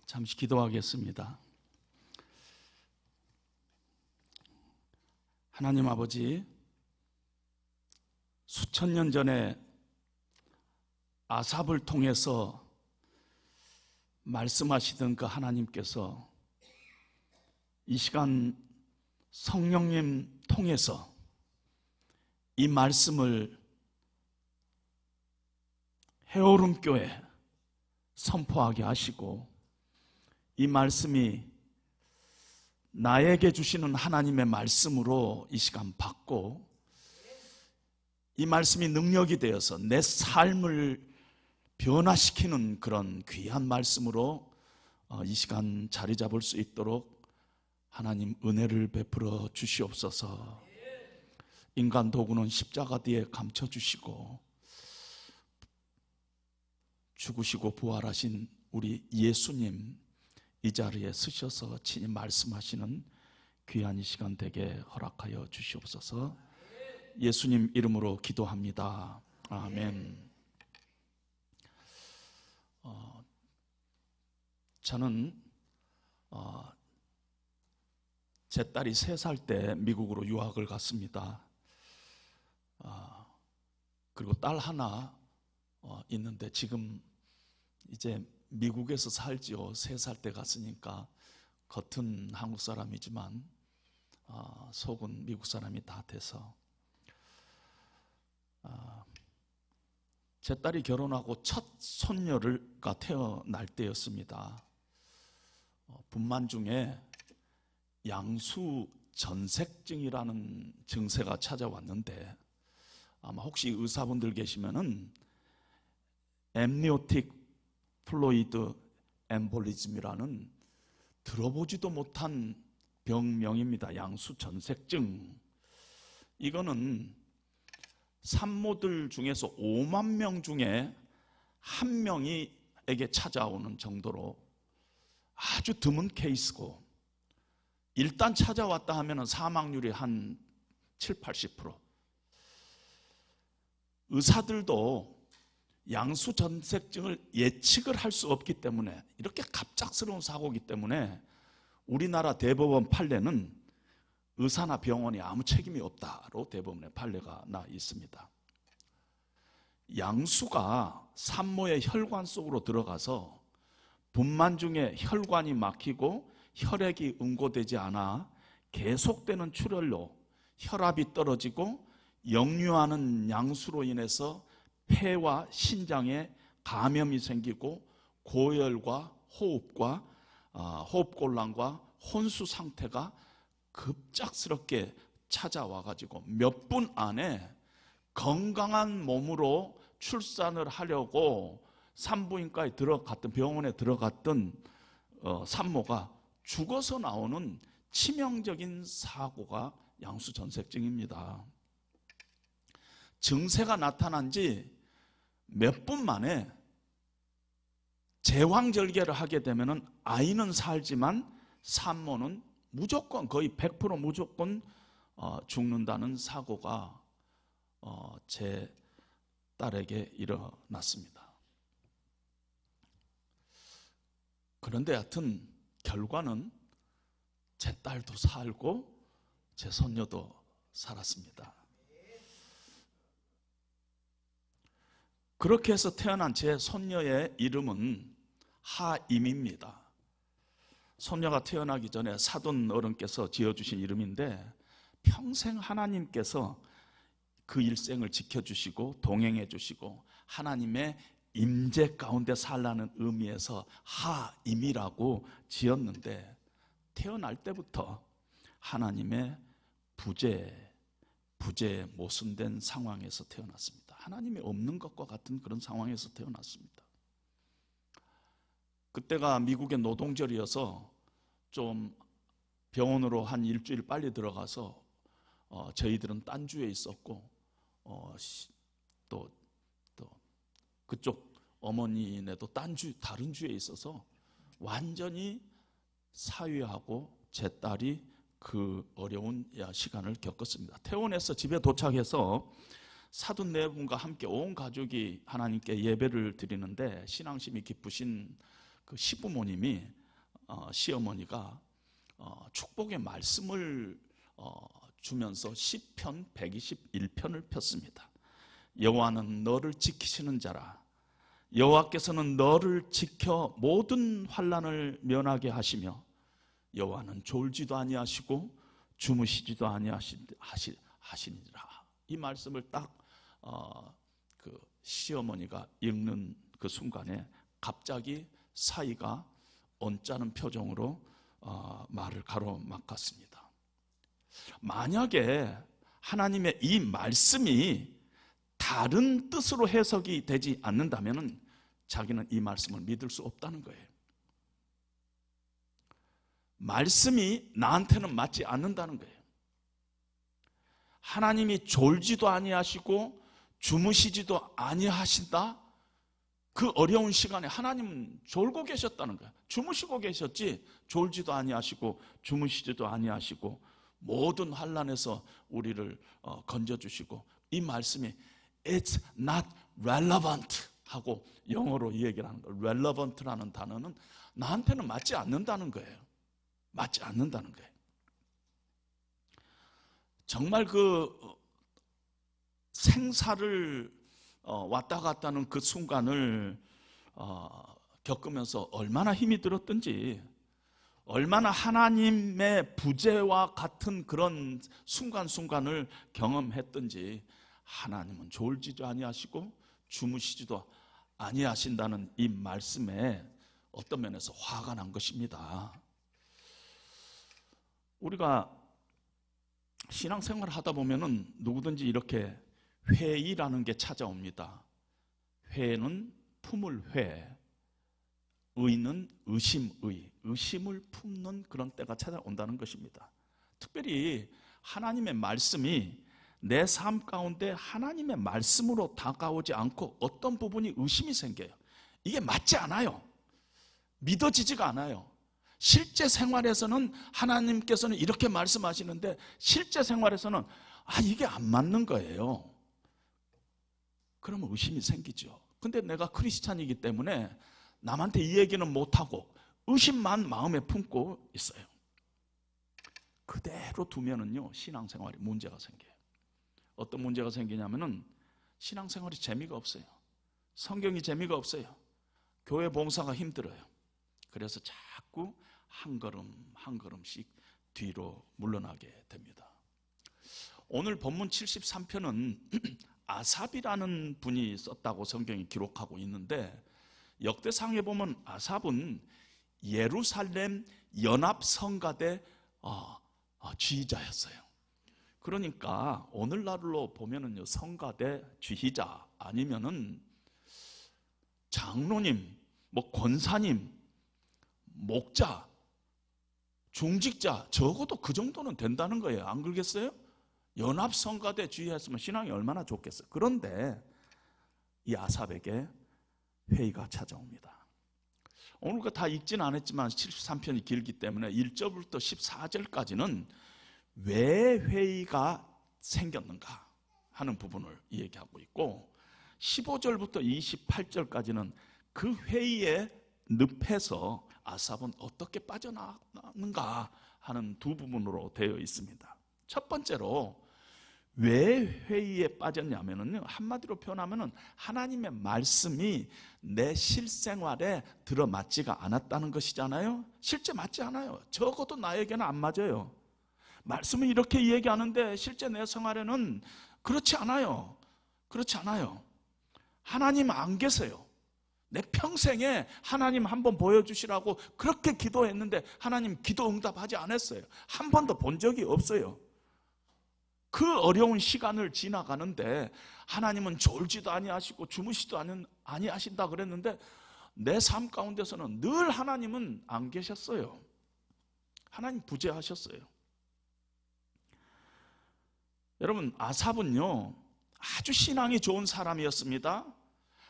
잠시 기도하겠습니다. 하나님 아버지, 수천 년 전에 아삽을 통해서 말씀하시던 그 하나님께서 이 시간 성령님 통해서 이 말씀을 해오름교에 선포하게 하시고, 이 말씀이 나에게 주시는 하나님의 말씀으로 이 시간 받고, 이 말씀이 능력이 되어서 내 삶을 변화시키는 그런 귀한 말씀으로 이 시간 자리 잡을 수 있도록 하나님 은혜를 베풀어 주시옵소서. 인간 도구는 십자가 뒤에 감춰주시고, 죽으시고 부활하신 우리 예수님 이 자리에 서셔서 친히 말씀하시는 귀한 이 시간 되게 허락하여 주시옵소서. 예수님 이름으로 기도합니다. 아멘. 저는 제 딸이 3살 때 미국으로 유학을 갔습니다. 그리고 딸 하나 있는데 지금 이제 미국에서 살지요. 3살 때 갔으니까 겉은 한국 사람이지만 속은 미국 사람이 다 돼서, 제 딸이 결혼하고 첫 손녀가 태어날 때였습니다. 분만 중에 양수 전색증이라는 증세가 찾아왔는데, 아마 혹시 의사분들 계시면은 엠니오틱 플루이드 엠볼리즘이라는 들어보지도 못한 병명입니다. 양수 전색증. 이거는 산모들 중에서 5만 명 중에 1명에게 찾아오는 정도로 아주 드문 케이스고, 일단 찾아왔다 하면 사망률이 한 70-80%. 의사들도 양수 전색증을 예측을 할 수 없기 때문에, 이렇게 갑작스러운 사고이기 때문에 우리나라 대법원 판례는 의사나 병원이 아무 책임이 없다로 대법원의 판례가 나 있습니다. 양수가 산모의 혈관 속으로 들어가서 분만 중에 혈관이 막히고 혈액이 응고되지 않아 계속되는 출혈로 혈압이 떨어지고, 역류하는 양수로 인해서 폐와 신장에 감염이 생기고 고열과 호흡곤란과 혼수 상태가 급작스럽게 찾아와가지고 몇 분 안에 건강한 몸으로 출산을 하려고 산부인과에 들어갔던, 병원에 들어갔던 산모가 죽어서 나오는 치명적인 사고가 양수전색증입니다. 증세가 나타난 지 몇 분 만에 제왕절개를 하게 되면 아이는 살지만 산모는 무조건, 거의 100% 무조건 죽는다는 사고가 제 딸에게 일어났습니다. 그런데 하여튼 결과는 제 딸도 살고 제 손녀도 살았습니다. 그렇게 해서 태어난 제 손녀의 이름은 하임입니다. 손녀가 태어나기 전에 사돈 어른께서 지어주신 이름인데, 평생 하나님께서 그 일생을 지켜주시고 동행해 주시고 하나님의 임재 가운데 살라는 의미에서 하임이라고 지었는데, 태어날 때부터 하나님의 부재에 모순된 상황에서 태어났습니다. 하나님이 없는 것과 같은 그런 상황에서 태어났습니다. 그때가 미국의 노동절이어서 좀 병원으로 한 일주일 빨리 들어가서 저희들은 딴 주에 있었고, 또 그쪽 어머니네도 다른 주에 있어서 완전히 사위하고 제 딸이 그 어려운 시간을 겪었습니다. 퇴원해서 집에 도착해서 사돈 4분과 함께 온 가족이 하나님께 예배를 드리는데, 신앙심이 깊으신 그 시부모님이 시어머니가 축복의 말씀을 주면서 시편 121편을 폈습니다. 여호와는 너를 지키시는 자라. 여호와께서는 너를 지켜 모든 환난을 면하게 하시며 여호와는 졸지도 아니하시고 주무시지도 아니하시니라. 이 말씀을 딱 그 시어머니가 읽는 그 순간에 갑자기 사위가 언짢은 표정으로 말을 가로막았습니다. 만약에 하나님의 이 말씀이 다른 뜻으로 해석이 되지 않는다면 자기는 이 말씀을 믿을 수 없다는 거예요. 말씀이 나한테는 맞지 않는다는 거예요. 하나님이 졸지도 아니하시고 주무시지도 아니하신다? 그 어려운 시간에 하나님은 졸고 계셨다는 거예요. 주무시고 계셨지 졸지도 아니하시고 주무시지도 아니하시고 모든 환난에서 우리를 건져주시고, 이 말씀이 It's not relevant 하고 영어로 이 얘기를 하는 거예요. relevant라는 단어는 나한테는 맞지 않는다는 거예요. 맞지 않는다는 거예요. 정말 그 생사를 왔다 갔다 하는 그 순간을 겪으면서 얼마나 힘이 들었든지, 얼마나 하나님의 부재와 같은 그런 순간순간을 경험했든지, 하나님은 졸지도 아니하시고 주무시지도 아니하신다는 이 말씀에 어떤 면에서 화가 난 것입니다. 우리가 신앙생활을 하다 보면은 누구든지 이렇게 회의라는 게 찾아옵니다. 회는 품을 회, 의는 의심의, 의심을 품는 그런 때가 찾아온다는 것입니다. 특별히 하나님의 말씀이 내 삶 가운데 하나님의 말씀으로 다가오지 않고 어떤 부분이 의심이 생겨요. 이게 맞지 않아요. 믿어지지가 않아요. 실제 생활에서는 하나님께서는 이렇게 말씀하시는데 실제 생활에서는 이게 안 맞는 거예요. 그러면 의심이 생기죠. 근데 내가 크리스찬이기 때문에 남한테 이 얘기는 못하고 의심만 마음에 품고 있어요. 그대로 두면은요, 신앙생활에 문제가 생겨요. 어떤 문제가 생기냐면은 신앙생활이 재미가 없어요. 성경이 재미가 없어요. 교회 봉사가 힘들어요. 그래서 자꾸 한 걸음 한 걸음씩 뒤로 물러나게 됩니다. 오늘 본문 73편은 아삽이라는 분이 썼다고 성경이 기록하고 있는데, 역대상에 보면 아삽은 예루살렘 연합성가대 지휘자였어요. 그러니까 오늘날로 보면은요, 성가대 지휘자 아니면은 장로님, 권사님, 목자, 중직자, 적어도 그 정도는 된다는 거예요. 안 그러겠어요? 연합성가대 지휘했으면 신앙이 얼마나 좋겠어요. 그런데 이 아삽에게 회의가 찾아옵니다. 오늘 다 읽지는 않았지만 73편이 길기 때문에 1절부터 14절까지는 왜 회의가 생겼는가 하는 부분을 얘기하고 있고, 15절부터 28절까지는 그 회의의 늪에서 아삽은 어떻게 빠져나왔는가 하는 두 부분으로 되어 있습니다. 첫 번째로 왜 회의에 빠졌냐면요, 한마디로 표현하면은 하나님의 말씀이 내 실생활에 들어맞지가 않았다는 것이잖아요. 실제 맞지 않아요. 적어도 나에게는 안 맞아요. 말씀은 이렇게 얘기하는데 실제 내 생활에는 그렇지 않아요. 그렇지 않아요. 하나님 안 계세요. 내 평생에 하나님 한번 보여주시라고 그렇게 기도했는데 하나님 기도 응답하지 않았어요. 한 번도 본 적이 없어요. 그 어려운 시간을 지나가는데 하나님은 졸지도 아니하시고 주무시지도 아니하신다 그랬는데 내 삶 가운데서는 늘 하나님은 안 계셨어요. 하나님 부재하셨어요. 여러분, 아삽은요 아주 신앙이 좋은 사람이었습니다.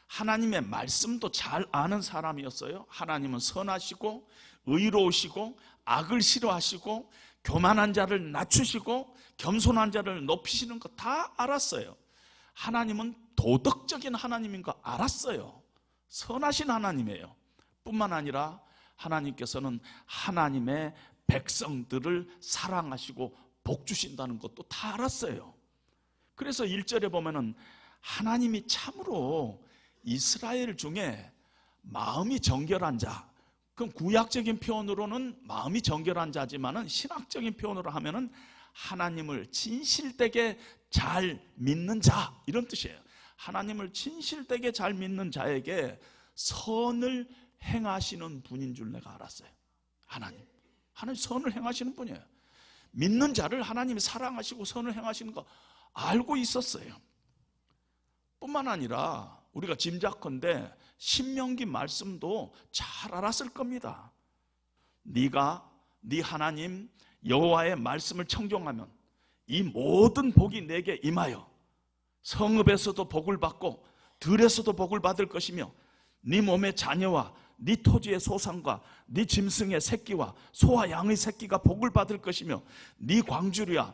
하나님의 말씀도 잘 아는 사람이었어요. 하나님은 선하시고 의로우시고 악을 싫어하시고 교만한 자를 낮추시고 겸손한 자를 높이시는 거 다 알았어요. 하나님은 도덕적인 하나님인 거 알았어요. 선하신 하나님이에요. 뿐만 아니라 하나님께서는 하나님의 백성들을 사랑하시고 복 주신다는 것도 다 알았어요. 그래서 1절에 보면은 하나님이 참으로 이스라엘 중에 마음이 정결한 자, 그럼 구약적인 표현으로는 마음이 정결한 자지만은 신학적인 표현으로 하면은 하나님을 진실되게 잘 믿는 자, 이런 뜻이에요. 하나님을 진실되게 잘 믿는 자에게 선을 행하시는 분인 줄 내가 알았어요. 하나님 선을 행하시는 분이에요. 믿는 자를 하나님이 사랑하시고 선을 행하시는 거 알고 있었어요. 뿐만 아니라 우리가 짐작컨대 신명기 말씀도 잘 알았을 겁니다. 네가 네 하나님 여호와의 말씀을 청종하면 이 모든 복이 내게 임하여 성읍에서도 복을 받고 들에서도 복을 받을 것이며 네 몸의 자녀와 네 토지의 소산과 네 짐승의 새끼와 소와 양의 새끼가 복을 받을 것이며 네 광주리와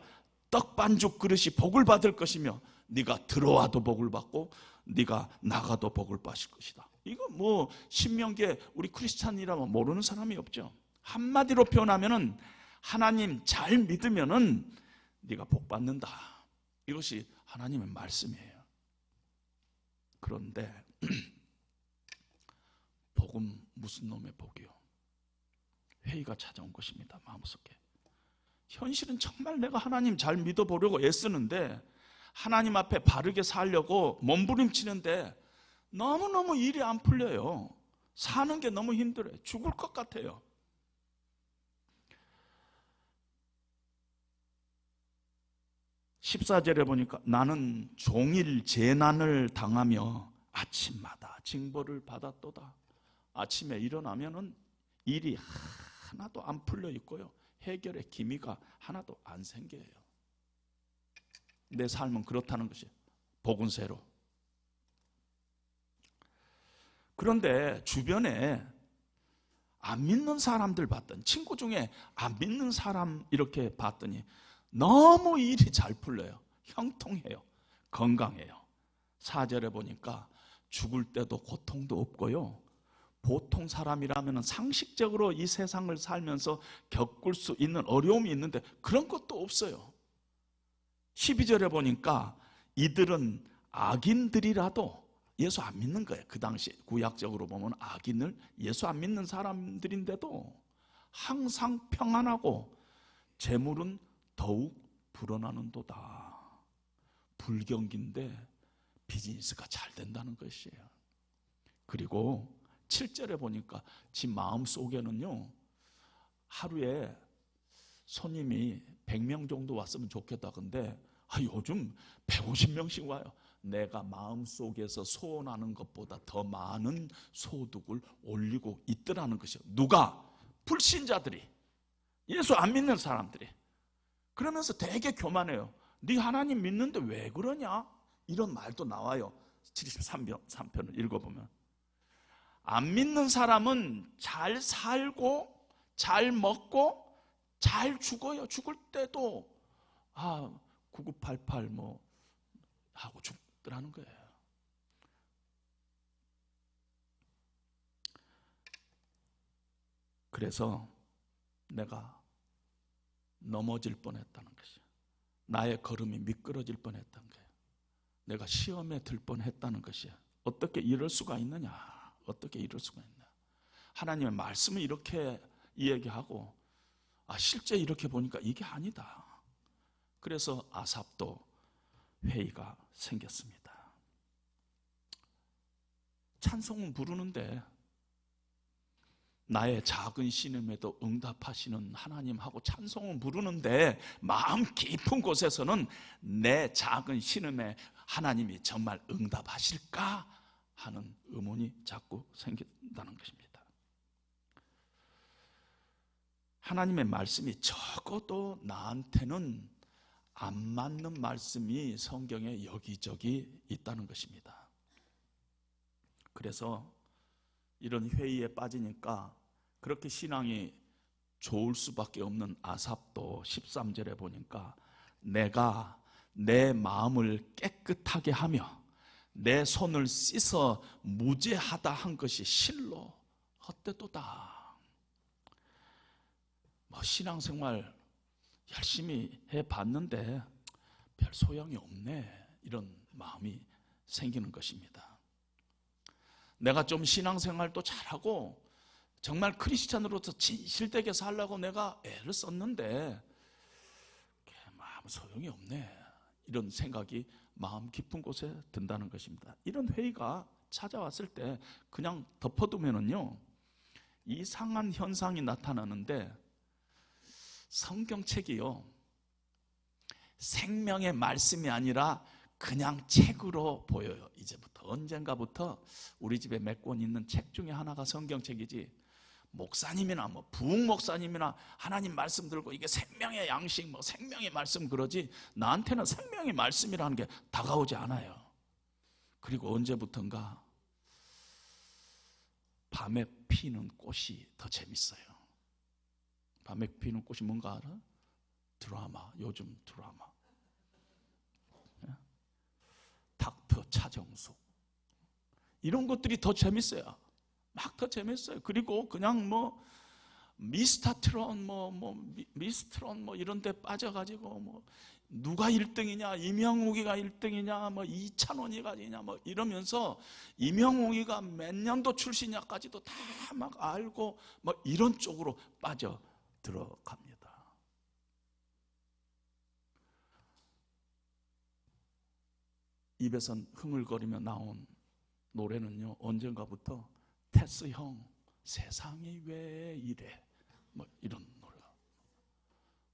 떡반죽 그릇이 복을 받을 것이며 네가 들어와도 복을 받고 네가 나가도 복을 받을 것이다. 이거 뭐 신명기에 우리 크리스찬이라면 모르는 사람이 없죠. 한마디로 표현하면은 하나님 잘 믿으면은 네가 복 받는다. 이것이 하나님의 말씀이에요. 그런데 복은 무슨 놈의 복이요? 회의가 찾아온 것입니다. 마음속에. 현실은 정말 내가 하나님 잘 믿어보려고 애쓰는데 하나님 앞에 바르게 살려고 몸부림치는데 너무너무 일이 안 풀려요. 사는 게 너무 힘들어요. 죽을 것 같아요. (14절에) 보니까 나는 종일 재난을 당하며 아침마다 징벌을 받았도다. 아침에 일어나면은 일이 하나도 안 풀려 있고요, 해결의 기미가 하나도 안 생겨요. 내 삶은 그렇다는 것이에요. 복은새로. 그런데 주변에 안 믿는 사람들 봤더니, 친구 중에 안 믿는 사람 이렇게 봤더니 너무 일이 잘 풀려요. 형통해요. 건강해요. 4절에 보니까 죽을 때도 고통도 없고요, 보통 사람이라면 상식적으로 이 세상을 살면서 겪을 수 있는 어려움이 있는데 그런 것도 없어요. 12절에 보니까 이들은 악인들이라도 예수 안 믿는 거예요. 그 당시 구약적으로 보면 악인을, 예수 안 믿는 사람들인데도 항상 평안하고 재물은 더욱 불어나는도다. 불경기인데 비즈니스가 잘 된다는 것이에요. 그리고 7절에 보니까 지 마음속에는요, 하루에 손님이 100명 정도 왔으면 좋겠다. 근데 요즘 150명씩 와요. 내가 마음속에서 소원하는 것보다 더 많은 소득을 올리고 있더라는 것이에요. 누가? 불신자들이, 예수 안 믿는 사람들이. 그러면서 되게 교만해요. 네 하나님 믿는데 왜 그러냐? 이런 말도 나와요. 73편을 읽어보면. 안 믿는 사람은 잘 살고 잘 먹고 잘 죽어요. 죽을 때도 9988 뭐 하고 죽더라는 거예요. 그래서 내가 넘어질 뻔했다는 것이에요. 나의 걸음이 미끄러질 뻔했다는 거예요. 내가 시험에 들 뻔했다는 것이에요. 어떻게 이럴 수가 있느냐? 어떻게 이럴 수가 있나? 하나님의 말씀을 이렇게 이야기하고 실제 이렇게 보니까 이게 아니다. 그래서 아삽도 회의가 생겼습니다. 찬송은 부르는데 나의 작은 신음에도 응답하시는 하나님하고 찬송은 부르는데 마음 깊은 곳에서는 내 작은 신음에 하나님이 정말 응답하실까 하는 의문이 자꾸 생긴다는 것입니다. 하나님의 말씀이 적어도 나한테는 안 맞는 말씀이 성경에 여기저기 있다는 것입니다. 그래서 이런 회의에 빠지니까 그렇게 신앙이 좋을 수밖에 없는 아삽도 13절에 보니까 내가 내 마음을 깨끗하게 하며 내 손을 씻어 무죄하다 한 것이 실로 헛되도다. 뭐 신앙생활 열심히 해봤는데 별 소용이 없네, 이런 마음이 생기는 것입니다. 내가 좀 신앙생활도 잘하고 정말 크리스찬으로서 진실되게 살려고 내가 애를 썼는데 아무 소용이 없네, 이런 생각이 마음 깊은 곳에 든다는 것입니다. 이런 회의가 찾아왔을 때 그냥 덮어두면은요, 이상한 현상이 나타나는데, 성경책이요, 생명의 말씀이 아니라 그냥 책으로 보여요. 이제부터 언젠가부터 우리 집에 몇 권 있는 책 중에 하나가 성경책이지, 목사님이나 뭐 부흥 목사님이나 하나님 말씀 들고 이게 생명의 양식, 뭐 생명의 말씀 그러지, 나한테는 생명의 말씀이라는 게 다가오지 않아요. 그리고 언제부턴가 밤에 피는 꽃이 더 재밌어요. 밤에 피는 꽃이 뭔가 알아? 드라마, 요즘 드라마. 닥터 차정숙, 이런 것들이 더 재밌어요. 막 더 재밌어요. 그리고 그냥 뭐 미스터트론, 미스트론 이런 데 빠져가지고 뭐 누가 1등이냐, 이명욱이가 1등이냐, 뭐 이찬원이가 아니냐, 뭐 이러면서 이명욱이가 몇 년도 출신이냐까지도 다 막 알고 뭐 이런 쪽으로 빠져 들어갑니다. 입에선 흥얼거리며 나온 노래는요, 언젠가부터 테스 형, 세상이 왜 이래, 뭐 이런 노래가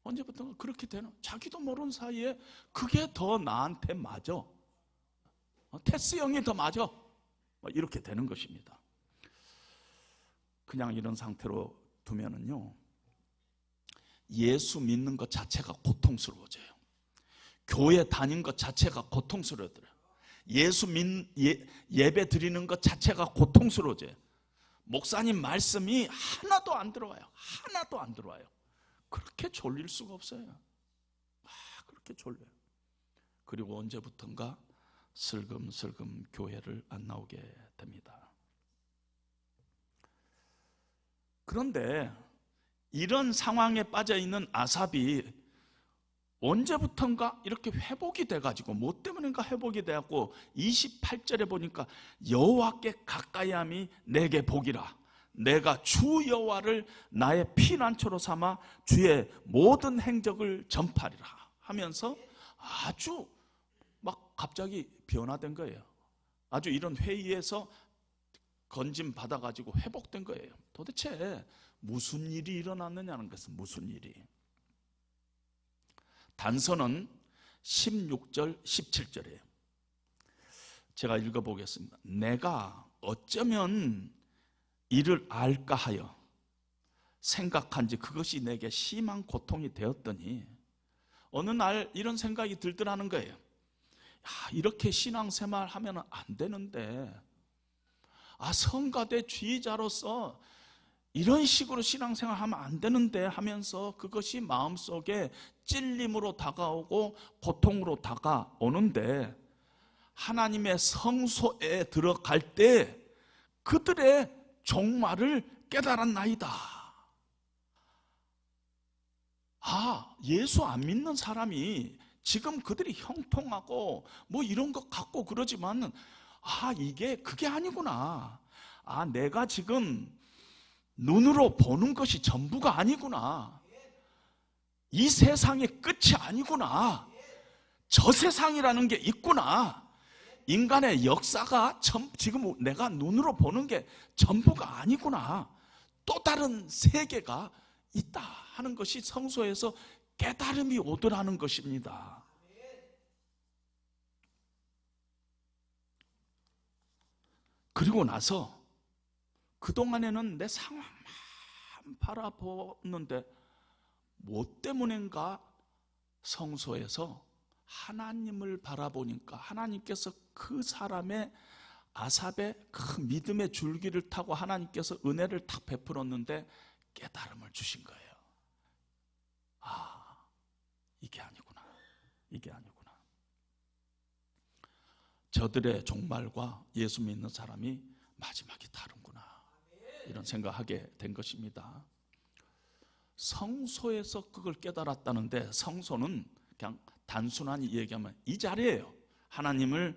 언제부턴가 그렇게 되는, 자기도 모르는 사이에 그게 더 나한테 맞아, 테스 형이 더 맞아, 뭐 이렇게 되는 것입니다. 그냥 이런 상태로 두면은요, 예수 믿는 것 자체가 고통스러워져요. 교회 다닌 것 자체가 고통스러워져요. 예배 드리는 것 자체가 고통스러워져요. 목사님 말씀이 하나도 안 들어와요. 하나도 안 들어와요. 그렇게 졸릴 수가 없어요. 그렇게 졸려요. 그리고 언제부턴가 슬금슬금 교회를 안 나오게 됩니다. 그런데 이런 상황에 빠져있는 아삽이 언제부턴가 이렇게 회복이 돼가지고, 뭐 때문인가 회복이 돼갖고 28절에 보니까 여호와께 가까이함이 내게 복이라, 내가 주 여호와를 나의 피난처로 삼아 주의 모든 행적을 전파리라 하면서 아주 막 갑자기 변화된 거예요. 아주 이런 회의에서 건짐 받아가지고 회복된 거예요. 도대체 무슨 일이 일어났느냐는 것은, 무슨 일이. 단서는 16절, 17절이에요. 제가 읽어보겠습니다. 내가 어쩌면 이를 알까 하여 생각한지 그것이 내게 심한 고통이 되었더니, 어느 날 이런 생각이 들더라는 거예요. 이렇게 신앙생활 하면 안 되는데, 성가대 지휘자로서 이런 식으로 신앙생활 하면 안 되는데 하면서 그것이 마음속에 찔림으로 다가오고 고통으로 다가오는데, 하나님의 성소에 들어갈 때 그들의 종말을 깨달았나이다. 예수 안 믿는 사람이 지금 그들이 형통하고 뭐 이런 것 같고 그러지만, 그게 아니구나. 내가 지금 눈으로 보는 것이 전부가 아니구나. 이 세상의 끝이 아니구나. 저 세상이라는 게 있구나. 인간의 역사가 지금 내가 눈으로 보는 게 전부가 아니구나. 또 다른 세계가 있다 하는 것이 성소에서 깨달음이 오더라는 것입니다. 그리고 나서 그동안에는 내 상황만 바라보는데, 뭐 때문인가 성소에서 하나님을 바라보니까 하나님께서 그 사람의, 아삽의 그 믿음의 줄기를 타고 하나님께서 은혜를 탁 베풀었는데 깨달음을 주신 거예요. 이게 아니구나. 이게 아니구나. 저들의 종말과 예수 믿는 사람이 마지막이 다른구나. 이런 생각하게 된 것입니다. 성소에서 그걸 깨달았다는데, 성소는 그냥 단순하게 얘기하면 이 자리예요. 하나님을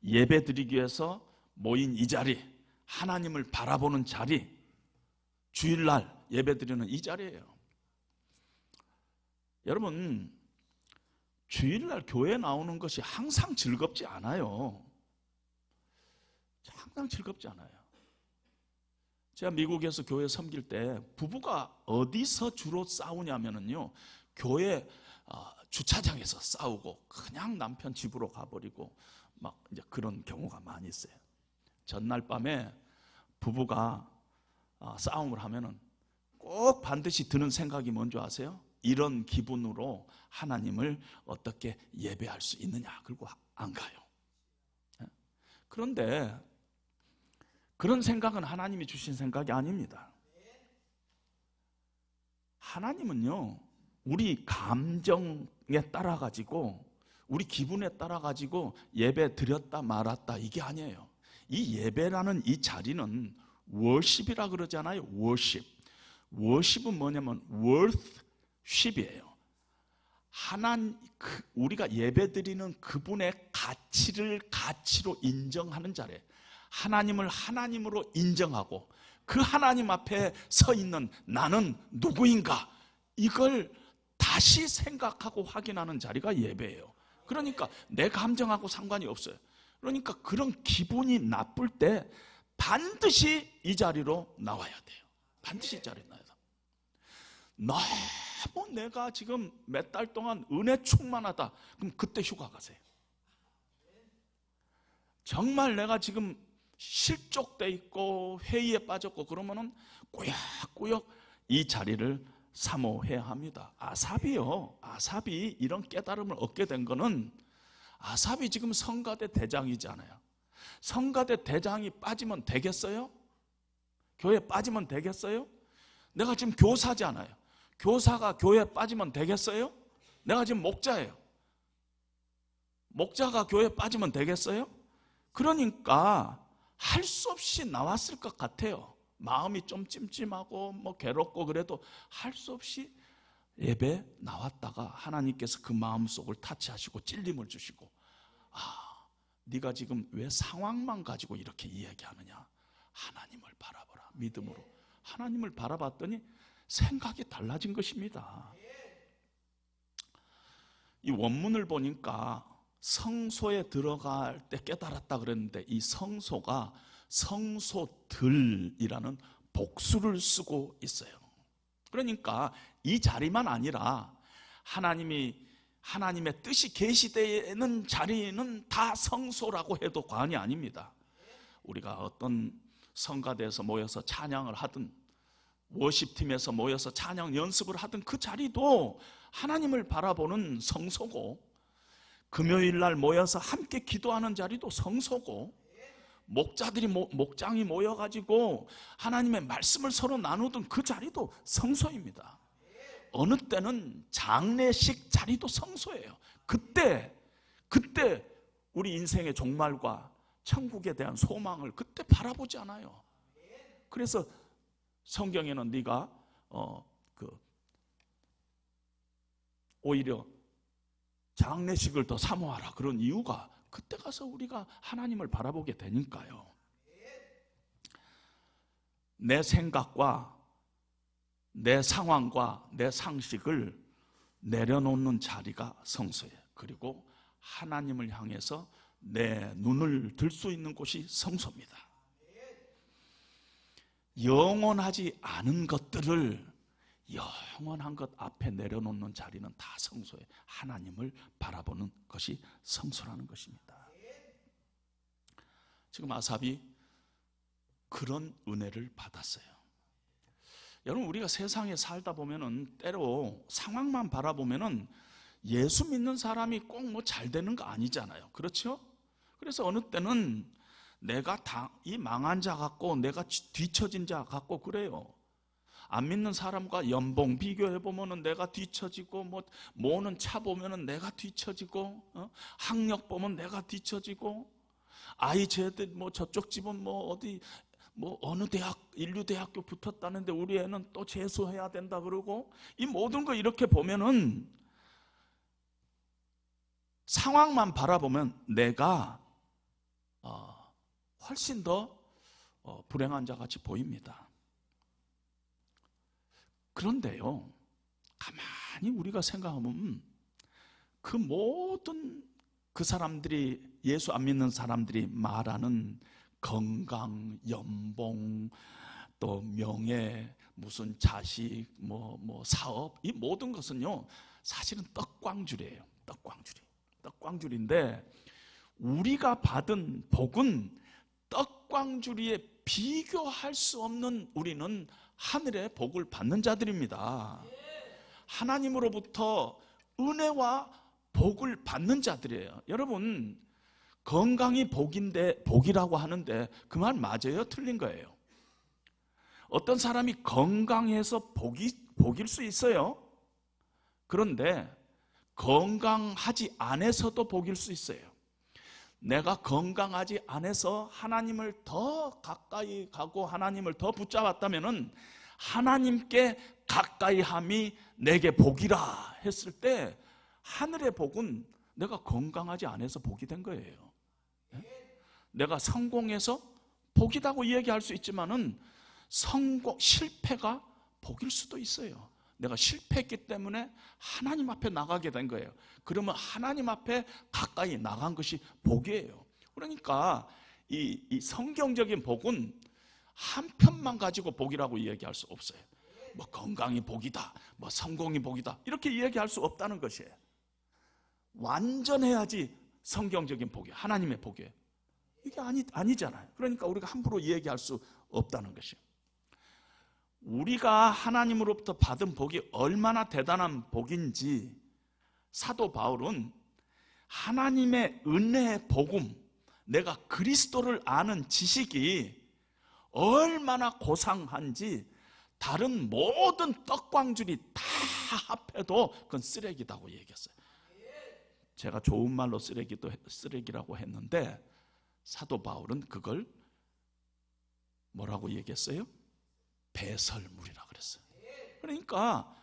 예배드리기 위해서 모인 이 자리, 하나님을 바라보는 자리, 주일날 예배드리는 이 자리예요. 여러분, 주일날 교회 나오는 것이 항상 즐겁지 않아요. 항상 즐겁지 않아요. 제가 미국에서 교회 섬길 때 부부가 어디서 주로 싸우냐면요, 교회 주차장에서 싸우고 그냥 남편 집으로 가버리고 막 이제 그런 경우가 많이 있어요. 전날 밤에 부부가 싸움을 하면은 꼭 반드시 드는 생각이 뭔지 아세요? 이런 기분으로 하나님을 어떻게 예배할 수 있느냐, 그리고 안 가요. 그런데 그런 생각은 하나님이 주신 생각이 아닙니다. 하나님은요, 우리 감정에 따라 가지고, 우리 기분에 따라 가지고 예배 드렸다 말았다 이게 아니에요. 이 예배라는 이 자리는 worship이라 그러잖아요. worship은 뭐냐면 worthship이에요. 우리가 예배드리는 그분의 가치로 인정하는 자리예요. 하나님을 하나님으로 인정하고 그 하나님 앞에 서 있는 나는 누구인가, 이걸 다시 생각하고 확인하는 자리가 예배예요. 그러니까 내 감정하고 상관이 없어요. 그러니까 그런 기분이 나쁠 때 반드시 이 자리로 나와야 돼요. 반드시 이 자리에 나와야 돼요. 너무 내가 지금 몇 달 동안 은혜 충만하다, 그럼 그때 휴가 가세요. 정말 내가 지금 실족돼 있고 회의에 빠졌고 그러면은 꾸역꾸역 이 자리를 사모해야 합니다. 아삽이 이런 깨달음을 얻게 된 거는, 아삽이 지금 성가대 대장이잖아요. 성가대 대장이 빠지면 되겠어요? 교회에 빠지면 되겠어요? 내가 지금 교사잖아요. 교사가 교회에 빠지면 되겠어요? 내가 지금 목자예요. 목자가 교회에 빠지면 되겠어요? 그러니까 할 수 없이 나왔을 것 같아요. 마음이 좀 찜찜하고 뭐 괴롭고 그래도 할 수 없이 예배 나왔다가 하나님께서 그 마음속을 타치하시고 찔림을 주시고, 네가 지금 왜 상황만 가지고 이렇게 이야기하느냐, 하나님을 바라보라. 믿음으로 하나님을 바라봤더니 생각이 달라진 것입니다. 이 원문을 보니까 성소에 들어갈 때 깨달았다 그랬는데, 이 성소가 성소들이라는 복수를 쓰고 있어요. 그러니까 이 자리만 아니라 하나님의 뜻이 계시되는 자리는 다 성소라고 해도 과언이 아닙니다. 우리가 어떤 성가대에서 모여서 찬양을 하든 워십팀에서 모여서 찬양 연습을 하든 그 자리도 하나님을 바라보는 성소고, 금요일날 모여서 함께 기도하는 자리도 성소고, 목장이 모여가지고 하나님의 말씀을 서로 나누던 그 자리도 성소입니다. 어느 때는 장례식 자리도 성소예요. 그때 우리 인생의 종말과 천국에 대한 소망을 그때 바라보지 않아요. 그래서 성경에는 네가 오히려 장례식을 더 사모하라, 그런 이유가 그때 가서 우리가 하나님을 바라보게 되니까요. 내 생각과 내 상황과 내 상식을 내려놓는 자리가 성소예요. 그리고 하나님을 향해서 내 눈을 들 수 있는 곳이 성소입니다. 영원하지 않은 것들을 영원한 것 앞에 내려놓는 자리는 다 성소에 하나님을 바라보는 것이 성소라는 것입니다. 지금 아삽이 그런 은혜를 받았어요. 여러분, 우리가 세상에 살다 보면은 때로 상황만 바라보면은 예수 믿는 사람이 꼭 뭐 잘 되는 거 아니잖아요. 그렇죠? 그래서 어느 때는 내가 이 망한 자 같고 내가 뒤처진 자 같고 그래요. 안 믿는 사람과 연봉 비교해보면 내가 뒤처지고, 모는 차 보면 내가 뒤처지고, 학력 보면 내가 뒤처지고, 아이 쟤들 저쪽 집은 어디 뭐 어느 대학, 인류대학교 붙었다는데 우리 애는 또 재수해야 된다 그러고, 이 모든 거 이렇게 보면은 상황만 바라보면 내가 훨씬 더 불행한 자 같이 보입니다. 그런데요, 가만히 우리가 생각하면 그 모든 그 사람들이, 예수 안 믿는 사람들이 말하는 건강, 연봉, 또 명예, 무슨 자식, 뭐 사업, 이 모든 것은요 사실은 떡광줄이에요. 떡광줄인데 우리가 받은 복은 떡광주리에 비교할 수 없는, 우리는 하늘의 복을 받는 자들입니다. 하나님으로부터 은혜와 복을 받는 자들이에요. 여러분, 건강이 복이라고 하는데 그 말 맞아요? 틀린 거예요? 어떤 사람이 건강해서 복일 수 있어요. 그런데 건강하지 않아서도 복일 수 있어요. 내가 건강하지 않아서 하나님을 더 가까이 가고 하나님을 더 붙잡았다면은 하나님께 가까이함이 내게 복이라 했을 때 하늘의 복은 내가 건강하지 않아서 복이 된 거예요. 내가 성공해서 복이라고 이야기할 수 있지만은 실패가 복일 수도 있어요. 내가 실패했기 때문에 하나님 앞에 나가게 된 거예요. 그러면 하나님 앞에 가까이 나간 것이 복이에요. 그러니까 이 성경적인 복은 한 편만 가지고 복이라고 이야기할 수 없어요. 뭐 건강이 복이다, 뭐 성공이 복이다, 이렇게 이야기할 수 없다는 것이에요. 완전해야지 성경적인 복이에요. 하나님의 복이에요. 이게 아니잖아요. 그러니까 우리가 함부로 이야기할 수 없다는 것이에요. 우리가 하나님으로부터 받은 복이 얼마나 대단한 복인지 사도 바울은 하나님의 은혜의 복음, 내가 그리스도를 아는 지식이 얼마나 고상한지 다른 모든 떡광줄이 다 합해도 그건 쓰레기다고 얘기했어요. 제가 좋은 말로 쓰레기라고 했는데 사도 바울은 그걸 뭐라고 얘기했어요? 배설물이라 그랬어요. 그러니까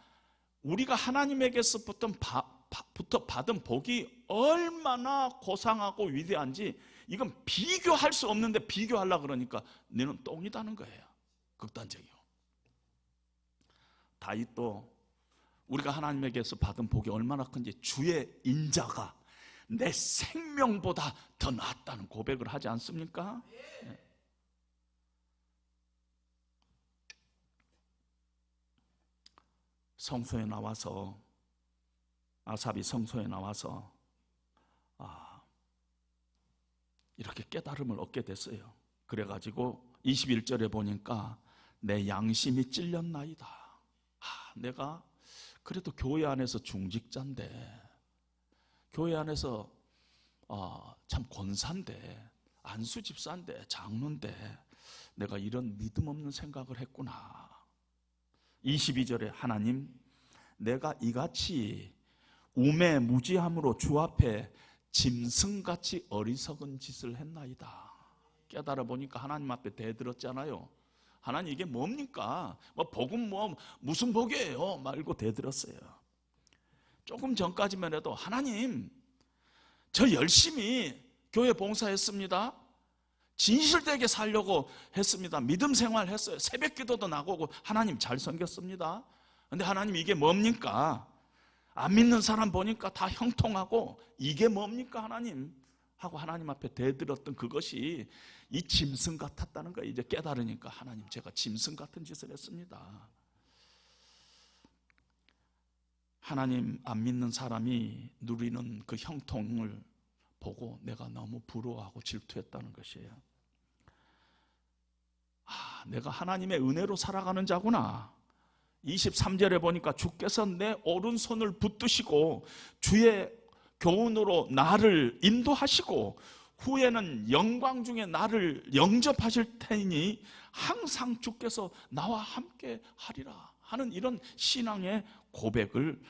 우리가 하나님에게서부터 받은 복이 얼마나 고상하고 위대한지 이건 비교할 수 없는데 비교하려고 그러니까 너는 똥이다는 거예요. 극단적이요. 다윗도 우리가 하나님에게서 받은 복이 얼마나 큰지 주의 인자가 내 생명보다 더 낫다는 고백을 하지 않습니까? 네. 성소에 나와서, 아삽이 성소에 나와서 이렇게 깨달음을 얻게 됐어요. 그래가지고 21절에 보니까 내 양심이 찔렸나이다. 내가 그래도 교회 안에서 중직자인데, 교회 안에서 참 권사인데, 안수 집사인데, 장로인데 내가 이런 믿음 없는 생각을 했구나. 22절에 하나님, 내가 이같이 우매무지함으로 주 앞에 짐승같이 어리석은 짓을 했나이다. 깨달아 보니까 하나님 앞에 대들었잖아요. 하나님 이게 뭡니까? 복은 무슨 복이에요? 말고 대들었어요. 조금 전까지만 해도 하나님, 저 열심히 교회 봉사했습니다. 진실되게 살려고 했습니다. 믿음 생활 했어요. 새벽 기도도 나가고 하나님 잘 섬겼습니다. 근데 하나님 이게 뭡니까? 안 믿는 사람 보니까 다 형통하고 이게 뭡니까 하나님? 하고 하나님 앞에 대들었던 그것이 이 짐승 같았다는 거예요. 이제 깨달으니까 하나님 제가 짐승 같은 짓을 했습니다. 하나님 안 믿는 사람이 누리는 그 형통을 보고 내가 너무 부러워하고 질투했다는 것이에요. 내가 하나님의 은혜로 살아가는 자구나. 23절에 보니까 주께서 내 오른손을 붙드시고 주의 교훈으로 나를 인도하시고 후에는 영광 중에 나를 영접하실 테니 항상 주께서 나와 함께 하리라 하는 이런 신앙의 고백을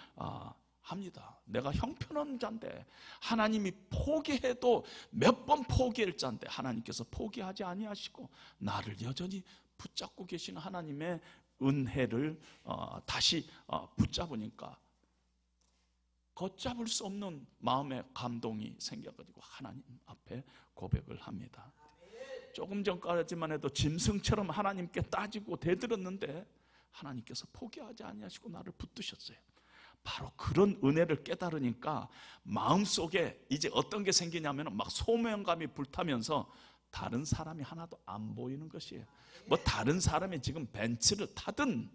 합니다. 내가 형편없는 자인데, 하나님이 포기해도 몇 번 포기할 자인데 하나님께서 포기하지 아니하시고 나를 여전히 붙잡고 계시는 하나님의 은혜를 다시 붙잡으니까 걷잡을 수 없는 마음의 감동이 생겨가지고 하나님 앞에 고백을 합니다. 조금 전까지만 해도 짐승처럼 하나님께 따지고 대들었는데 하나님께서 포기하지 아니하시고 나를 붙드셨어요. 바로 그런 은혜를 깨달으니까 마음속에 이제 어떤 게 생기냐면 막 소명감이 불타면서 다른 사람이 하나도 안 보이는 것이에요. 뭐 다른 사람이 지금 벤츠를 타든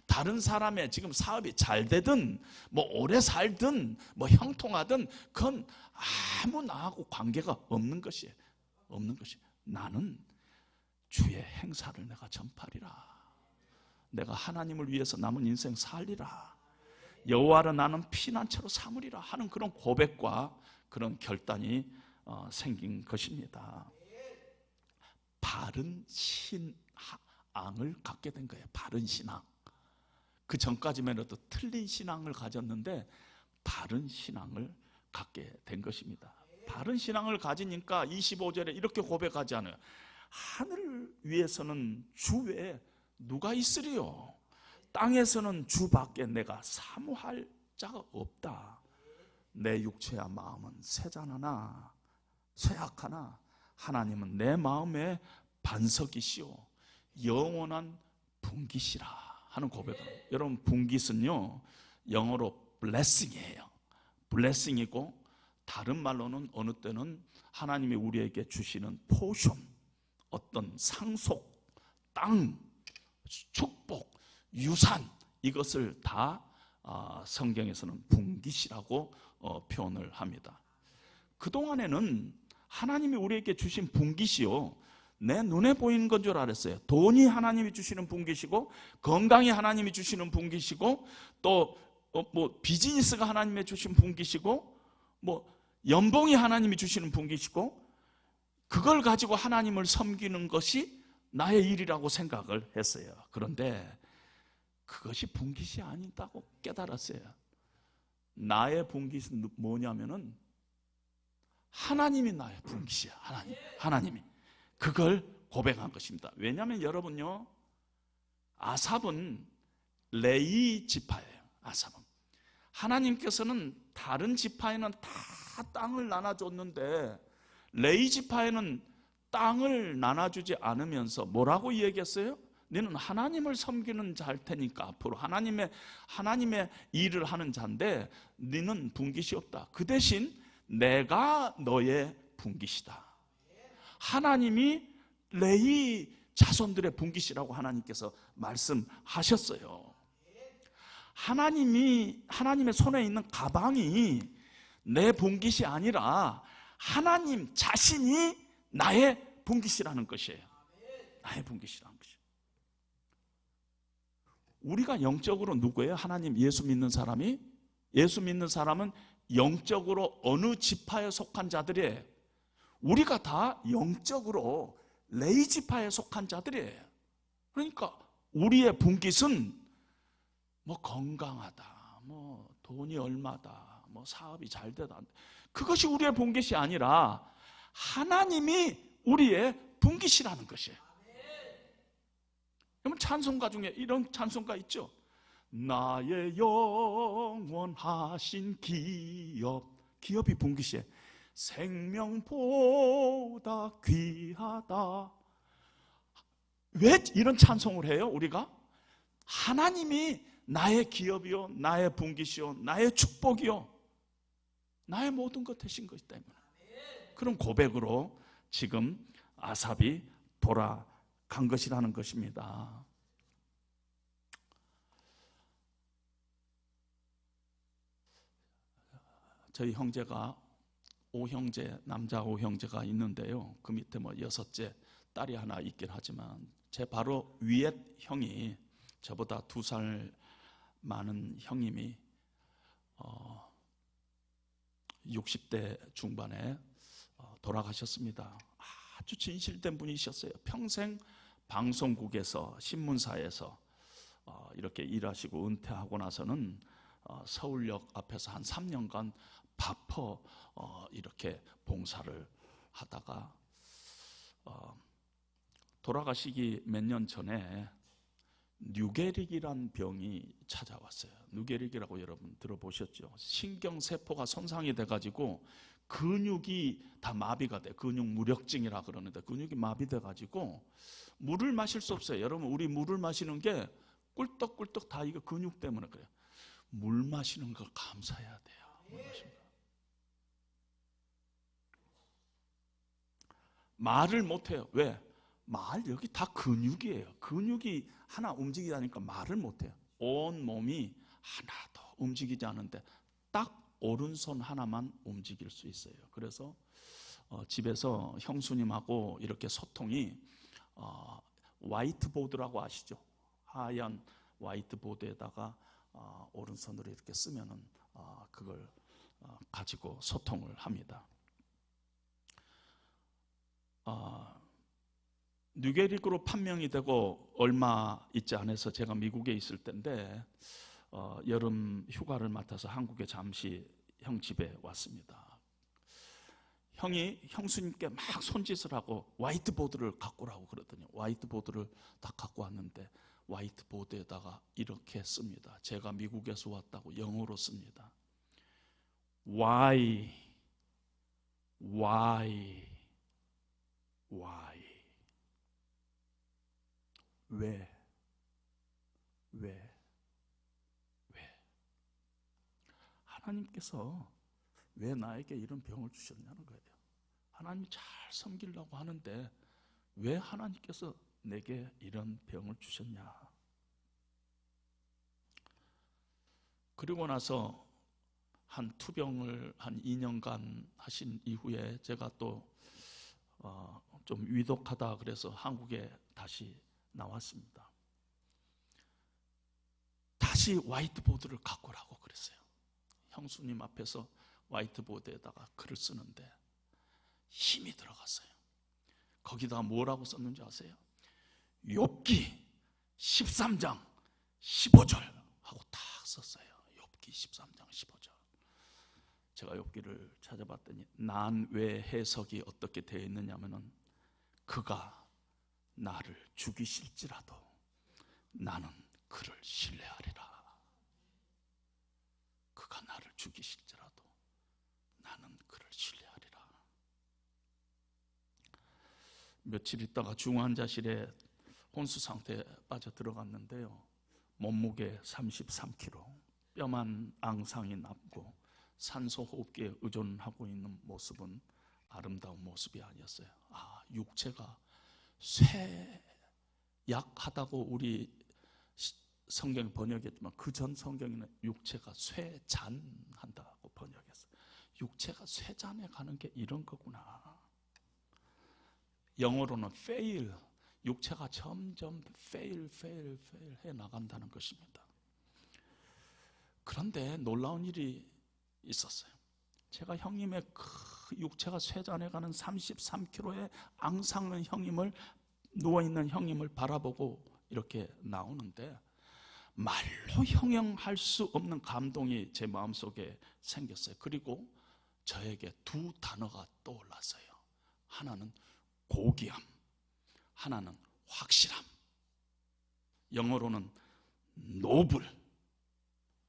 다른 사람의 지금 사업이 잘 되든 뭐 오래 살든 뭐 형통하든 그건 아무 나하고 관계가 없는 것이에요. 없는 것이. 나는 주의 행사를 내가 전파리라. 내가 하나님을 위해서 남은 인생 살리라. 여호와를 나는 피난처로 삼으리라 하는 그런 고백과 그런 결단이 생긴 것입니다. 바른 신앙을 갖게 된 거예요. 바른 신앙. 그 전까지만 해도 틀린 신앙을 가졌는데 바른 신앙을 갖게 된 것입니다. 바른 신앙을 가지니까 25절에 이렇게 고백하지 않아요. 하늘 위에서는 주 외에 누가 있으리요? 땅에서는 주밖에 내가 사모할 자가 없다. 내 육체와 마음은 세잔하나 쇠약하나 하나님은 내 마음의 반석이시오 영원한 분깃이라 하는 고백을. 여러분, 분깃은요 영어로 blessing이에요. blessing이고 다른 말로는 어느 때는 하나님이 우리에게 주시는 포션, 어떤 상속, 땅, 축복, 유산, 이것을 다 성경에서는 분깃이라고 표현을 합니다. 그동안에는 하나님이 우리에게 주신 분깃이요 내 눈에 보이는 건 줄 알았어요. 돈이 하나님이 주시는 분깃이고 건강이 하나님이 주시는 분깃이고 또 뭐 비즈니스가 하나님이 주신 분깃이고 뭐 연봉이 하나님이 주시는 분깃이고 그걸 가지고 하나님을 섬기는 것이 나의 일이라고 생각을 했어요. 그런데 그것이 분깃이 아니다고 깨달았어요. 나의 분깃은 뭐냐면은 하나님이 나의 분깃이야. 하나님이 그걸 고백한 것입니다. 왜냐하면 여러분요, 아삽은 레위 지파예요. 아삽은 하나님께서는 다른 지파에는 다 땅을 나눠줬는데 레위 지파에는 땅을 나눠주지 않으면서 뭐라고 얘기했어요? 너는 하나님을 섬기는 자일 테니까 앞으로 하나님의 일을 하는 자인데 너는 분깃이 없다. 그 대신 내가 너의 분깃이다. 하나님이 레위 자손들의 분깃이라고 하나님께서 말씀하셨어요. 하나님의 손에 있는 가방이 내 분깃이 아니라 하나님 자신이 나의 분깃이라는 것이에요. 나의 분깃이라는 것이에요. 우리가 영적으로 누구예요? 하나님, 예수 믿는 사람이? 예수 믿는 사람은 영적으로 어느 지파에 속한 자들이에요? 우리가 다 영적으로 레위 지파에 속한 자들이에요. 그러니까 우리의 분깃은 뭐 건강하다, 뭐 돈이 얼마다, 뭐 사업이 잘 되다, 그것이 우리의 분깃이 아니라 하나님이 우리의 분깃이라는 것이에요. 여러분, 찬송가 중에 이런 찬송가 있죠? 나의 영원하신 기업이 분깃이에요. 생명보다 귀하다. 왜 이런 찬송을 해요? 우리가 하나님이 나의 기업이요, 나의 분깃이요, 나의 축복이요, 나의 모든 것 되신 것이기 때문에. 그런 고백으로 지금 아삽이 돌아간 것이라는 것입니다. 저희 형제가 남자 5형제가 있는데요, 그 밑에 뭐 6째 딸이 하나 있긴 하지만 제 바로 위에 형이, 저보다 2살 많은 형님이 60대 중반에 돌아가셨습니다. 아주 진실된 분이셨어요. 평생 방송국에서, 신문사에서 이렇게 일하시고 은퇴하고 나서는 서울역 앞에서 한 3년간 바퍼 이렇게 봉사를 하다가 돌아가시기 몇 년 전에 뉴게릭이란 병이 찾아왔어요. 뉴게릭이라고 여러분 들어보셨죠? 신경세포가 손상이 돼가지고 근육이 다 마비가 돼. 근육 무력증이라 그러는데 근육이 마비돼 가지고 물을 마실 수 없어요. 여러분, 우리 물을 마시는 게 꿀떡꿀떡 다 이거 근육 때문에 그래요. 물 마시는 걸 감사해야 돼요. 물 마시는 거. 말을 못해요. 왜? 말 여기 다 근육이에요. 근육이 하나 움직이다니까 말을 못해요. 온 몸이 하나도 움직이지 않는데 딱 오른손 하나만 움직일 수 있어요. 그래서 집에서 형수님하고 이렇게 소통이 화이트보드라고 아시죠? 하얀 화이트보드에다가 오른손으로 이렇게 쓰면은 그걸 가지고 소통을 합니다. 뉴게릭으로 판명이 되고 얼마 있지 않아서 제가 미국에 있을 때인데 여름 휴가를 맡아서 한국에 잠시 형 집에 왔습니다. 형이 형수님께 막 손짓을 하고 화이트보드를 갖고 오라고 그러더니 화이트보드를 딱 갖고 왔는데 화이트보드에다가 이렇게 씁니다. 제가 미국에서 왔다고 영어로 씁니다. Why 왜 하나님께서 왜 나에게 이런 병을 주셨냐는 거예요. 하나님 잘 섬기려고 하는데 왜 하나님께서 내게 이런 병을 주셨냐. 그리고 나서 한 투병을 한 2년간 하신 이후에 제가 또 좀 위독하다 그래서 한국에 다시 나왔습니다. 다시 화이트보드를 갖고 오라고 그랬어요. 형수님 앞에서 화이트보드에다가 글을 쓰는데 힘이 들어갔어요. 거기다가 뭐라고 썼는지 아세요? 욥기 13장 15절 하고 딱 썼어요. 욥기 13장 15절. 제가 욥기를 찾아봤더니 난 왜 해석이 어떻게 되어 있느냐면은 그가 나를 죽이실지라도 나는 그를 신뢰하리라. 그가 나를 죽이실지라도 나는 그를 신뢰하리라. 며칠 있다가 중환자실에 혼수 상태에 빠져 들어갔는데요. 몸무게 33kg, 뼈만 앙상이 남고 산소 호흡기에 의존하고 있는 모습은 아름다운 모습이 아니었어요. 육체가 쇠약하다고 우리 성경이 번역했지만 그 전 성경에는 육체가 쇠잔한다고 번역했어요. 육체가 쇠잔해 가는 게 이런 거구나. 영어로는 fail, 육체가 점점 fail 해 나간다는 것입니다. 그런데 놀라운 일이 있었어요. 제가 형님의 그 육체가 쇠잔해가는 33kg의 앙상한 형님을, 누워있는 형님을 바라보고 이렇게 나오는데 말로 형용할 수 없는 감동이 제 마음속에 생겼어요. 그리고 저에게 두 단어가 떠올랐어요. 하나는 고귀함, 하나는 확실함. 영어로는 노블,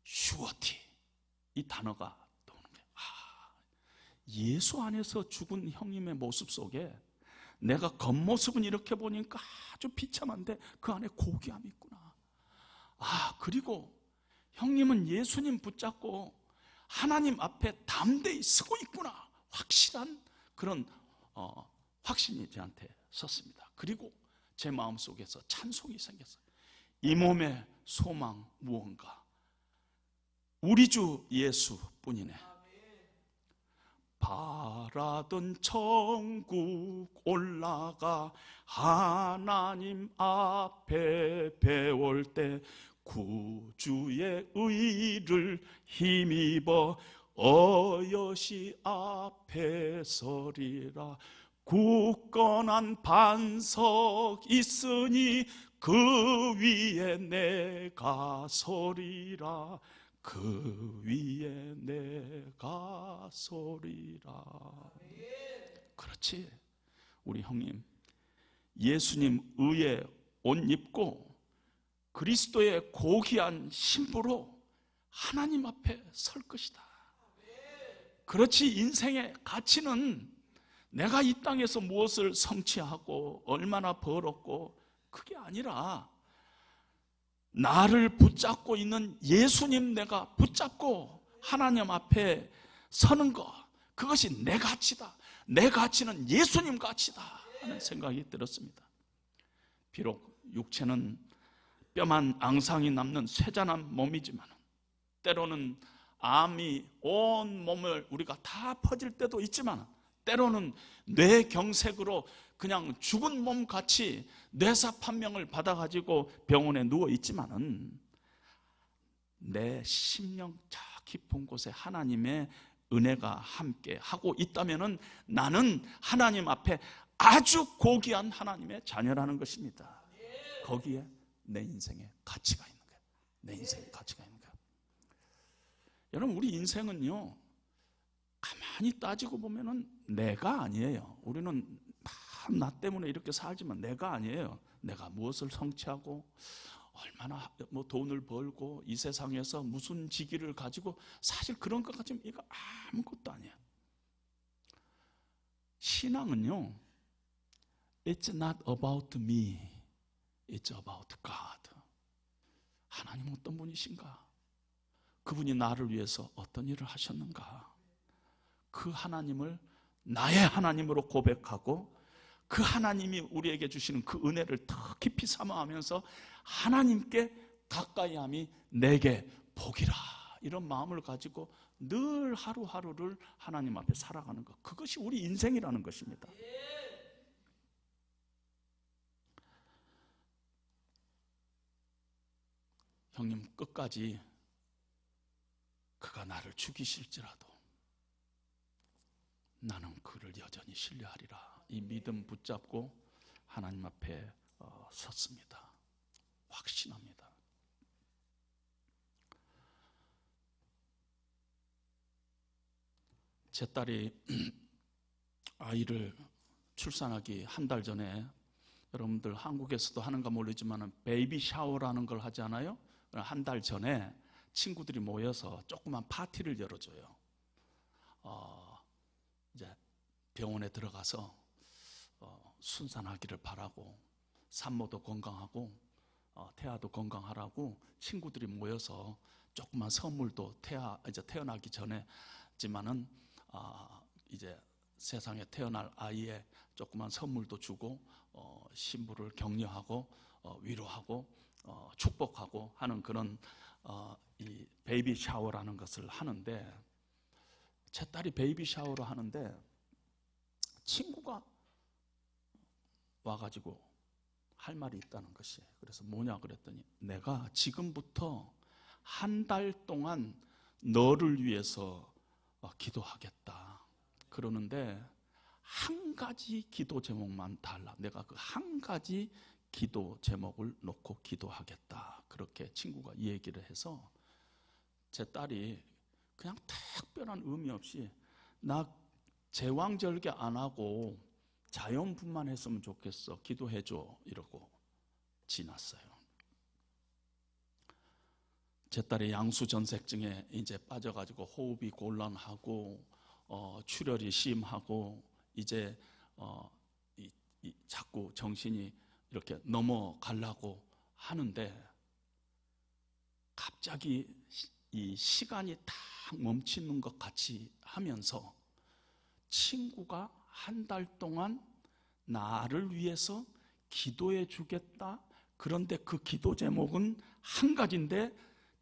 슈어티. 이 단어가 떠오르는 거예요. 예수 안에서 죽은 형님의 모습 속에 내가 겉모습은 이렇게 보니까 아주 비참한데 그 안에 고귀함이 있구나. 그리고 형님은 예수님 붙잡고 하나님 앞에 담대히 서고 있구나. 확실한 그런 확신이 저한테 섰습니다. 그리고 제 마음속에서 찬송이 생겼어요. 이 몸의 소망 무언가 우리 주 예수뿐이네. 바라던 천국 올라가 하나님 앞에 배울 때 구주의 의를 힘입어 어여시 앞에 서리라. 굳건한 반석 있으니 그 위에 내가 서리라. 그 위에 내가 서리라. 그렇지. 우리 형님, 예수님 의의 옷 입고 그리스도의 고귀한 신부로 하나님 앞에 설 것이다. 그렇지. 인생의 가치는 내가 이 땅에서 무엇을 성취하고 얼마나 벌었고 그게 아니라 나를 붙잡고 있는 예수님 내가 붙잡고 하나님 앞에 서는 것, 그것이 내 가치다. 내 가치는 예수님 가치다 하는 생각이 들었습니다. 비록 육체는 뼈만 앙상이 남는 쇠잔한 몸이지만 때로는 암이 온 몸을 우리가 다 퍼질 때도 있지만 때로는 뇌경색으로 그냥 죽은 몸같이 뇌사 판명을 받아가지고 병원에 누워 있지만은 내 심령 저 깊은 곳에 하나님의 은혜가 함께 하고 있다면은 나는 하나님 앞에 아주 고귀한 하나님의 자녀라는 것입니다. 거기에 내 인생의 가치가 있는 거예요. 내 인생의 가치가 있는 거예요. 여러분, 우리 인생은요, 가만히 따지고 보면은 내가 아니에요. 우리는 나 때문에 이렇게 살지만 내가 아니에요. 내가 무엇을 성취하고 얼마나 돈을 벌고 이 세상에서 무슨 직위를 가지고 사실 그런 것 가지고 이거 아무것도 아니에요. 신앙은요, It's not about me, it's about God. 하나님 어떤 분이신가? 그분이 나를 위해서 어떤 일을 하셨는가? 그 하나님을 나의 하나님으로 고백하고 그 하나님이 우리에게 주시는 그 은혜를 더 깊이 사모하면서 하나님께 가까이함이 내게 복이라, 이런 마음을 가지고 늘 하루하루를 하나님 앞에 살아가는 것, 그것이 우리 인생이라는 것입니다. 형님, 끝까지 그가 나를 죽이실지라도 나는 그를 여전히 신뢰하리라, 이 믿음 붙잡고 하나님 앞에 섰습니다. 확신합니다. 제 딸이 아이를 출산하기 한 달 전에, 여러분들 한국에서도 하는가 모르지만 베이비 샤워라는 걸 하지 않아요? 한 달 전에 친구들이 모여서 조그만 파티를 열어줘요. 이제 병원에 들어가서 순산하기를 바라고 산모도 건강하고 태아도 건강하라고 친구들이 모여서 조그만 선물도 이제 태어나기 전에지만은 이제 세상에 태어날 아이의 조그만 선물도 주고 신부를 격려하고 위로하고 축복하고 하는 그런 이 베이비 샤워라는 것을 하는데, 제 딸이 베이비 샤워를 하는데 친구가 와가지고 할 말이 있다는 것이, 그래서 뭐냐 그랬더니 내가 지금부터 한 달 동안 너를 위해서 기도하겠다 그러는데 한 가지 기도 제목만 달라. 내가 그 한 가지 기도 제목을 놓고 기도하겠다, 그렇게 친구가 얘기를 해서 제 딸이 그냥 특별한 의미 없이 나 제왕절개 안 하고 자연분만 했으면 좋겠어, 기도해줘, 이러고 지났어요. 제 딸이 양수전색증에 이제 빠져가지고 호흡이 곤란하고 출혈이 심하고 이제 자꾸 정신이 이렇게 넘어가려고 하는데 갑자기 이 시간이 딱 멈추는 것 같이 하면서 친구가 한 달 동안 나를 위해서 기도해 주겠다, 그런데 그 기도 제목은 한 가지인데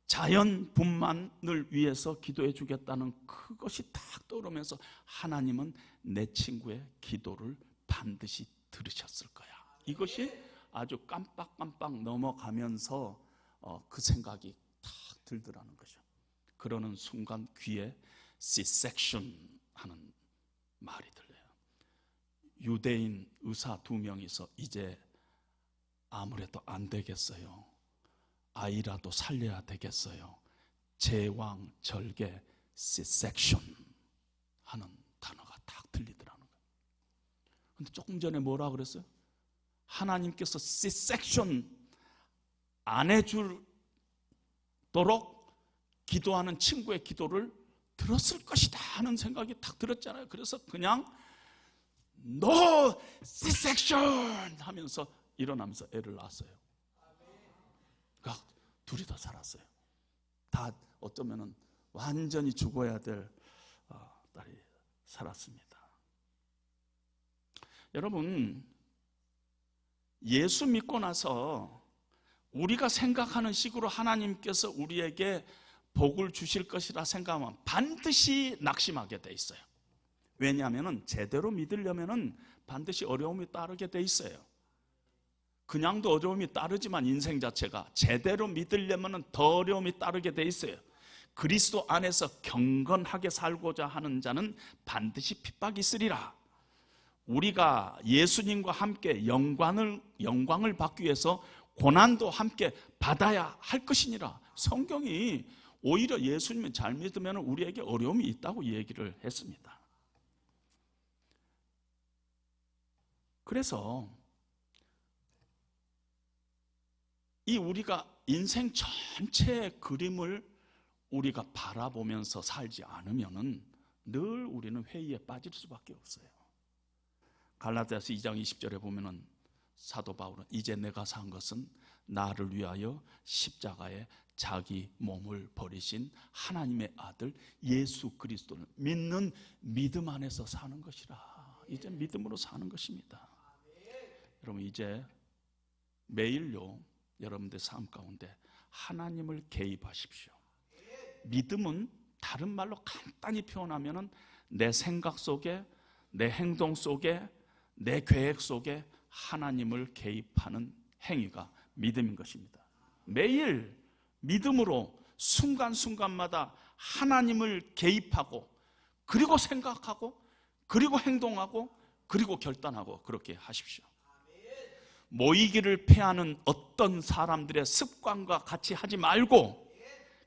자연분만을 위해서 기도해 주겠다는 그것이 딱 떠오르면서 하나님은 내 친구의 기도를 반드시 들으셨을 거야, 이것이 아주 깜빡깜빡 넘어가면서 그 생각이 딱 들더라는 거죠. 그러는 순간 귀에 C-section 하는 말이 들려요. 유대인 의사 2명이서 이제 아무래도 안 되겠어요, 아이라도 살려야 되겠어요, 제왕, 절개, C-section 하는 단어가 딱 들리더라는 거예요. 근데 조금 전에 뭐라 그랬어요? 하나님께서 C-section 안 해주도록 기도하는 친구의 기도를 들었을 것이다 하는 생각이 딱 들었잖아요. 그래서 그냥 No C-section 하면서 일어나면서 애를 낳았어요. 그러니까 둘이 더 살았어요. 다 어쩌면은 완전히 죽어야 될 딸이 살았습니다. 여러분, 예수 믿고 나서 우리가 생각하는 식으로 하나님께서 우리에게 복을 주실 것이라 생각하면 반드시 낙심하게 돼 있어요. 왜냐하면 제대로 믿으려면 반드시 어려움이 따르게 돼 있어요. 그냥도 어려움이 따르지만 인생 자체가 제대로 믿으려면 더 어려움이 따르게 돼 있어요. 그리스도 안에서 경건하게 살고자 하는 자는 반드시 핍박이 있으리라. 우리가 예수님과 함께 영광을 받기 위해서 고난도 함께 받아야 할 것이니라. 성경이 오히려 예수님을 잘 믿으면 우리에게 어려움이 있다고 얘기를 했습니다. 그래서 이 우리가 인생 전체의 그림을 우리가 바라보면서 살지 않으면은 늘 우리는 회의에 빠질 수밖에 없어요. 갈라디아서 2장 20절에 보면은 사도 바울은 이제 내가 산 것은 나를 위하여 십자가에 자기 몸을 버리신 하나님의 아들 예수 그리스도를 믿는 믿음 안에서 사는 것이라. 이제 믿음으로 사는 것입니다. 여러분, 이제 매일요 여러분들 삶 가운데 하나님을 개입하십시오. 믿음은 다른 말로 간단히 표현하면 내 생각 속에, 내 행동 속에, 내 계획 속에 하나님을 개입하는 행위가 믿음인 것입니다. 매일 믿음으로 순간순간마다 하나님을 개입하고, 그리고 생각하고, 그리고 행동하고, 그리고 결단하고 그렇게 하십시오. 모이기를 패하는 어떤 사람들의 습관과 같이 하지 말고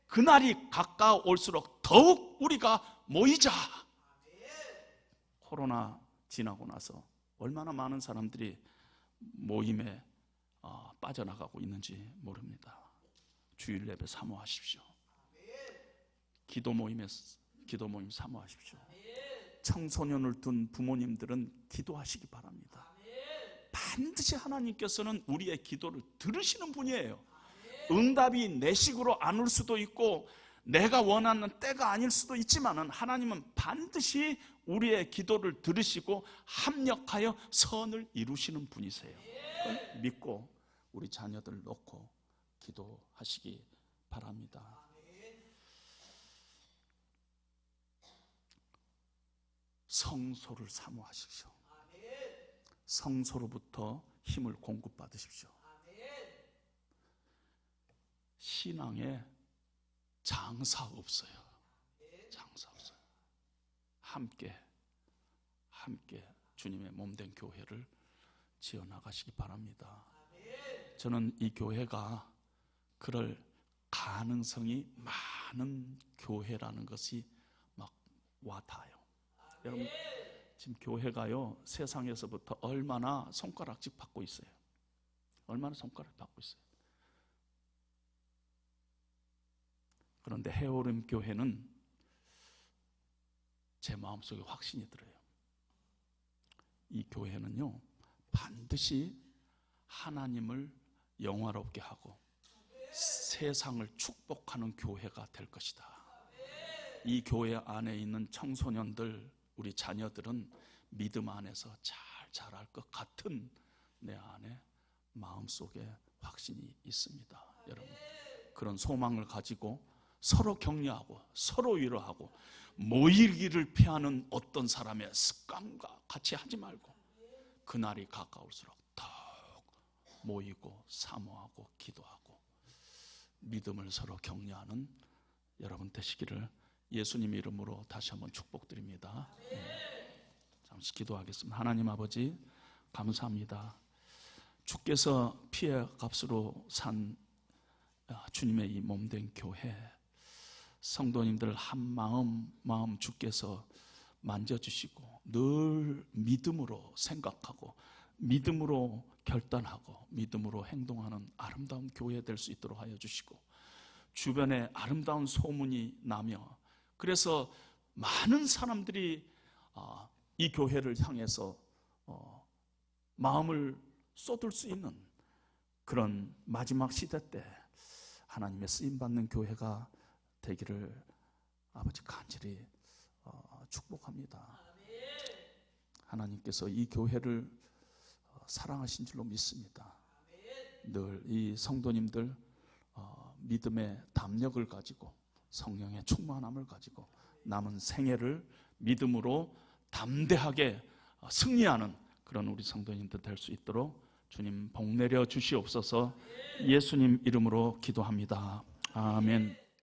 그날이 가까울수록 더욱 우리가 모이자. 코로나 지나고 나서 얼마나 많은 사람들이 모임에 빠져나가고 있는지 모릅니다. 주일 예배 사모하십시오. 기도 모임 사모하십시오. 청소년을 둔 부모님들은 기도하시기 바랍니다. 반드시 하나님께서는 우리의 기도를 들으시는 분이에요. 응답이 내 식으로 안 올 수도 있고 내가 원하는 때가 아닐 수도 있지만 하나님은 반드시 우리의 기도를 들으시고 합력하여 선을 이루시는 분이세요. 그걸 믿고 우리 자녀들 놓고 기도하시기 바랍니다. 성소를 사모하십시오. 성소로부터 힘을 공급받으십시오. 신앙에 장사 없어요. 장사 없어요. 함께 주님의 몸된 교회를 지어나가시기 바랍니다. 저는 이 교회가 그럴 가능성이 많은 교회라는 것이 막 와닿아요. 여러분, 지금 교회가요 세상에서부터 얼마나 손가락질 받고 있어요. 얼마나 손가락 받고 있어요. 그런데 해오름 교회는 제 마음속에 확신이 들어요. 이 교회는요 반드시 하나님을 영화롭게 하고 세상을 축복하는 교회가 될 것이다. 이 교회 안에 있는 청소년들, 우리 자녀들은 믿음 안에서 잘 자랄 것 같은 내 안에 마음속에 확신이 있습니다. 여러분, 그런 소망을 가지고 서로 격려하고 서로 위로하고 모이기를 피하는 어떤 사람의 습관과 같이 하지 말고 그날이 가까울수록 더욱 모이고 사모하고 기도하고 믿음을 서로 격려하는 여러분 되시기를 예수님 이름으로 다시 한번 축복드립니다. 잠시 기도하겠습니다. 하나님 아버지 감사합니다. 주께서 피의 값으로 산 주님의 이 몸된 교회, 성도님들 한 마음 주께서 만져주시고 늘 믿음으로 생각하고 믿음으로 결단하고 믿음으로 행동하는 아름다운 교회 될 수 있도록 하여 주시고, 주변에 아름다운 소문이 나며 그래서 많은 사람들이 이 교회를 향해서 마음을 쏟을 수 있는 그런 마지막 시대 때 하나님의 쓰임받는 교회가 되기를 아버지 간절히 축복합니다. 하나님께서 이 교회를 사랑하신 줄로 믿습니다. 늘 이 성도님들 믿음의 담력을 가지고 성령의 충만함을 가지고 남은 생애를 믿음으로 담대하게 승리하는 그런 우리 성도님들 될 수 있도록 주님 복 내려 주시옵소서. 예수님 이름으로 기도합니다. 아멘.